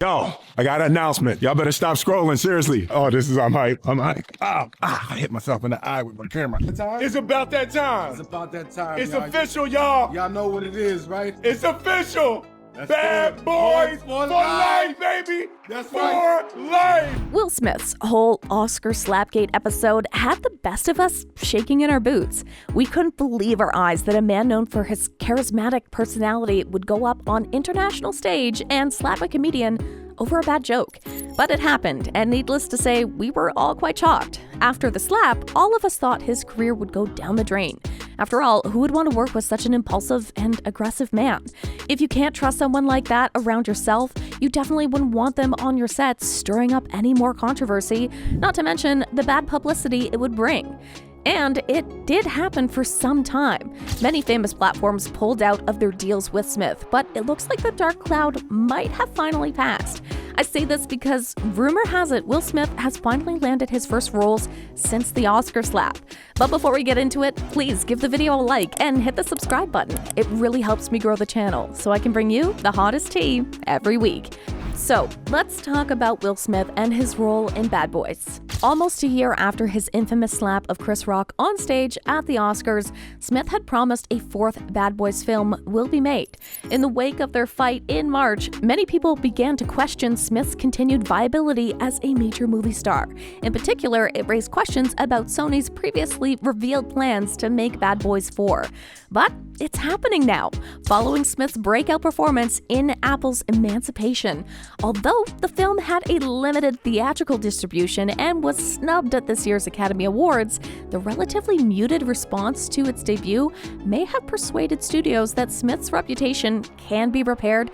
Yo, I got an announcement. Y'all better stop scrolling, seriously. Oh, I'm hype. I hit myself in the eye with my camera. It's about that time. It's about that time. It's y'all. official, y'all. Y'all know what it is, right? It's official. That's Bad it. boys For for life. life, baby. That's for right. life. Will Smith's whole Oscar Slapgate episode had the best of us shaking in our boots. We couldn't believe our eyes that a man known for his charismatic personality would go up on international stage and slap a comedian over a bad joke. But it happened, and needless to say, we were all quite shocked. After the slap, all of us thought his career would go down the drain. After all, who would want to work with such an impulsive and aggressive man? If you can't trust someone like that around yourself, you definitely wouldn't want them on your set stirring up any more controversy, not to mention the bad publicity it would bring. And it did happen for some time. Many famous platforms pulled out of their deals with Smith, but it looks like the dark cloud might have finally passed. I say this because rumor has it Will Smith has finally landed his first roles since the Oscar slap. But before we get into it, please give the video a like and hit the subscribe button. It really helps me grow the channel so I can bring you the hottest tea every week. So, let's talk about Will Smith and his role in Bad Boys. Almost a year after his infamous slap of Chris Rock on stage at the Oscars, Smith had promised a fourth Bad Boys film will be made. In the wake of their fight in March, many people began to question Smith's continued viability as a major movie star. In particular, it raised questions about Sony's previously revealed plans to make Bad Boys 4. But it's happening now, following Smith's breakout performance in Apple's Emancipation. Although the film had a limited theatrical distribution and was snubbed at this year's Academy Awards, the relatively muted response to its debut may have persuaded studios that Smith's reputation can be repaired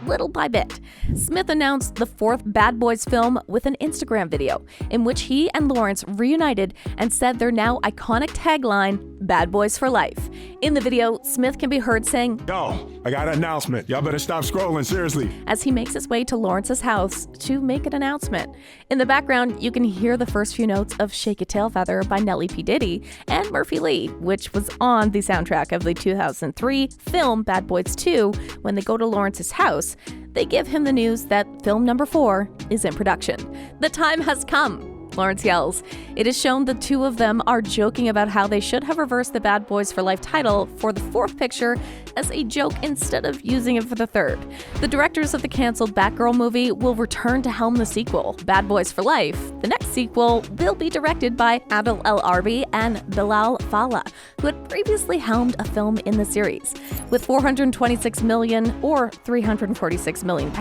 little by bit. Smith announced the fourth Bad Boys film with an Instagram video in which he and Lawrence reunited and said their now iconic tagline, Bad Boys for Life. In the video, Smith can be heard saying, Yo, I got an announcement. Y'all better stop scrolling, seriously. as he makes his way to Lawrence's house to make an announcement. In the background, you can hear the first few notes of Shake a Tail Feather by Nelly P. Diddy and Murphy Lee, which was on the soundtrack of the 2003 film Bad Boys 2. When they go to Lawrence's house, they give him the news that film number 4 is in production. The time has come, Lawrence yells. It is shown the two of them are joking about how they should have reversed the Bad Boys for Life title for the fourth picture as a joke instead of using it for the third. The directors of the canceled Batgirl movie will return to helm the sequel, Bad Boys for Life. The next sequel will be directed by Adil El Arbi and Bilal Fallah, who had previously helmed a film in the series. With $426 million or £346 million,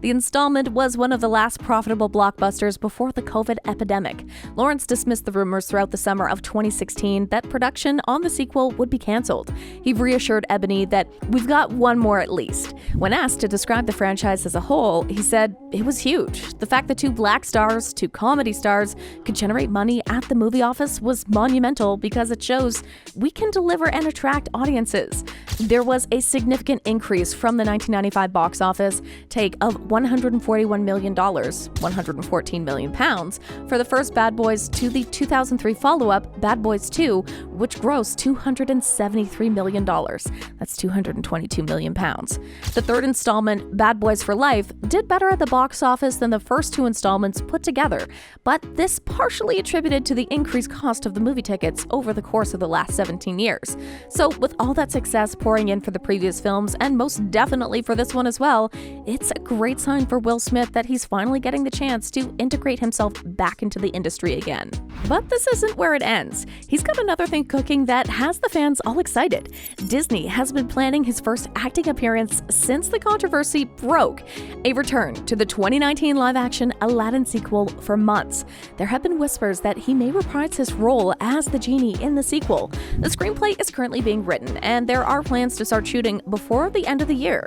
the installment was one of the last profitable blockbusters before the COVID epidemic. Lawrence dismissed the rumors throughout the summer of 2016 that production on the sequel would be canceled. He reassured Ebony that we've got one more at least. When asked to describe the franchise as a whole, he said it was huge. The fact that two black stars, two comedy stars, could generate money at the movie office was monumental because it shows we can deliver and attract audiences. There was a significant increase from the 1995 box office take of $141 million, £114 million, for the first Bad Boys to the 2003 follow-up, Bad Boys 2, which grossed $273 million. That's £222 million. The third installment, Bad Boys for Life, did better at the box office than the first two installments put together, but this partially attributed to the increased cost of the movie tickets over the course of the last 17 years. So with all that success pouring in for the previous films, and most definitely for this one as well, it's a great sign for Will Smith that he's finally getting the chance to integrate himself back into the industry again. But this isn't where it ends. He's got another thing cooking that has the fans all excited. Disney has been planning his first acting appearance since the controversy broke, a return to the 2019 live-action Aladdin sequel for months. There have been whispers that he may reprise his role as the genie in the sequel. The screenplay is currently being written, and there are plans to start shooting before the end of the year.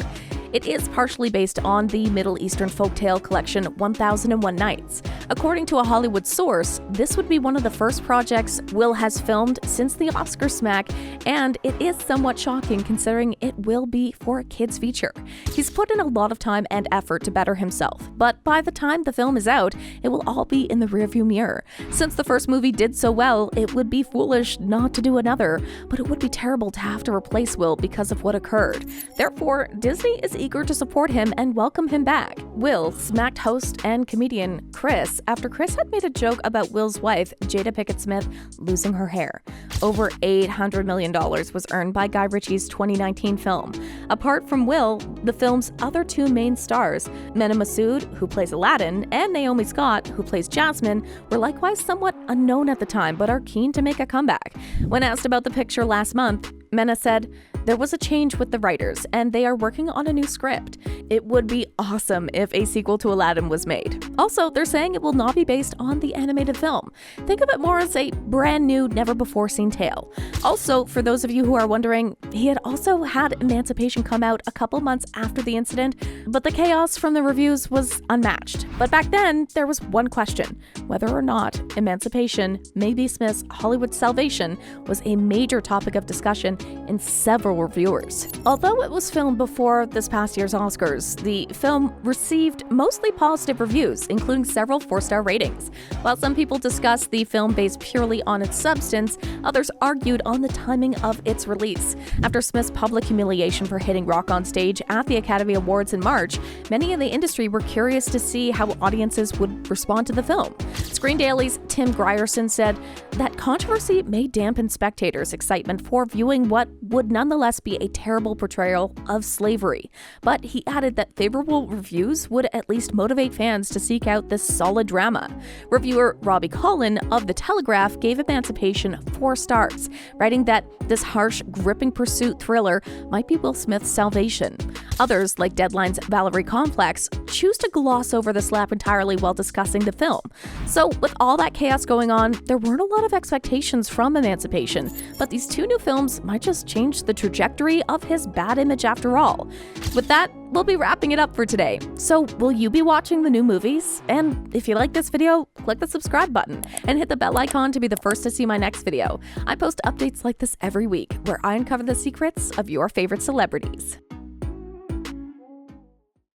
It is partially based on the Middle Eastern folktale collection 1001 Nights. According to a Hollywood source, this would be one of the first projects Will has filmed since the Oscar smack, and it is somewhat shocking considering it will be for a kids feature. He's put in a lot of time and effort to better himself, but by the time the film is out, it will all be in the rearview mirror. Since the first movie did so well, it would be foolish not to do another, but it would be terrible to have to replace Will because of what occurred. Therefore, Disney is eager to support him and welcome him back. Will smacked host and comedian Chris after Chris had made a joke about Will's wife, Jada Pinkett Smith, losing her hair. Over $800 million was earned by Guy Ritchie's 2019 film. Apart from Will, the film's other two main stars, Mena Massoud, who plays Aladdin, and Naomi Scott, who plays Jasmine, were likewise somewhat unknown at the time but are keen to make a comeback. When asked about the picture last month, Mena said, "There was a change with the writers, and they are working on a new script. It would be awesome if a sequel to Aladdin was made. Also, they're saying it will not be based on the animated film. Think of it more as a brand new, never-before-seen tale." Also, for those of you who are wondering, he had also had Emancipation come out a couple months after the incident, but the chaos from the reviews was unmatched. But back then, there was one question: whether or not Emancipation, maybe Smith's Hollywood salvation, was a major topic of discussion in several reviewers. Although it was filmed before this past year's Oscars, the film received mostly positive reviews, including several 4-star ratings. While some people discussed the film based purely on its substance, others argued on the timing of its release. After Smith's public humiliation for hitting rock on stage at the Academy Awards in March, many in the industry were curious to see how audiences would respond to the film. Screen Daily's Tim Grierson said that controversy may dampen spectators' excitement for viewing what would nonetheless be a terrible portrayal of slavery. But he added that favorable reviews would at least motivate fans to seek out this solid drama. Reviewer Robbie Collin of The Telegraph gave Emancipation 4 stars, writing that this harsh, gripping pursuit thriller might be Will Smith's salvation. Others, like Deadline's Valerie Complex, choose to gloss over the slap entirely while discussing the film. So, with all that chaos going on, there weren't a lot of expectations from Emancipation, but these two new films might just change the trajectory of his bad image after all. With that, we'll be wrapping it up for today. So, will you be watching the new movies? And if you like this video, click the subscribe button and hit the bell icon to be the first to see my next video. I post updates like this every week, where I uncover the secrets of your favorite celebrities.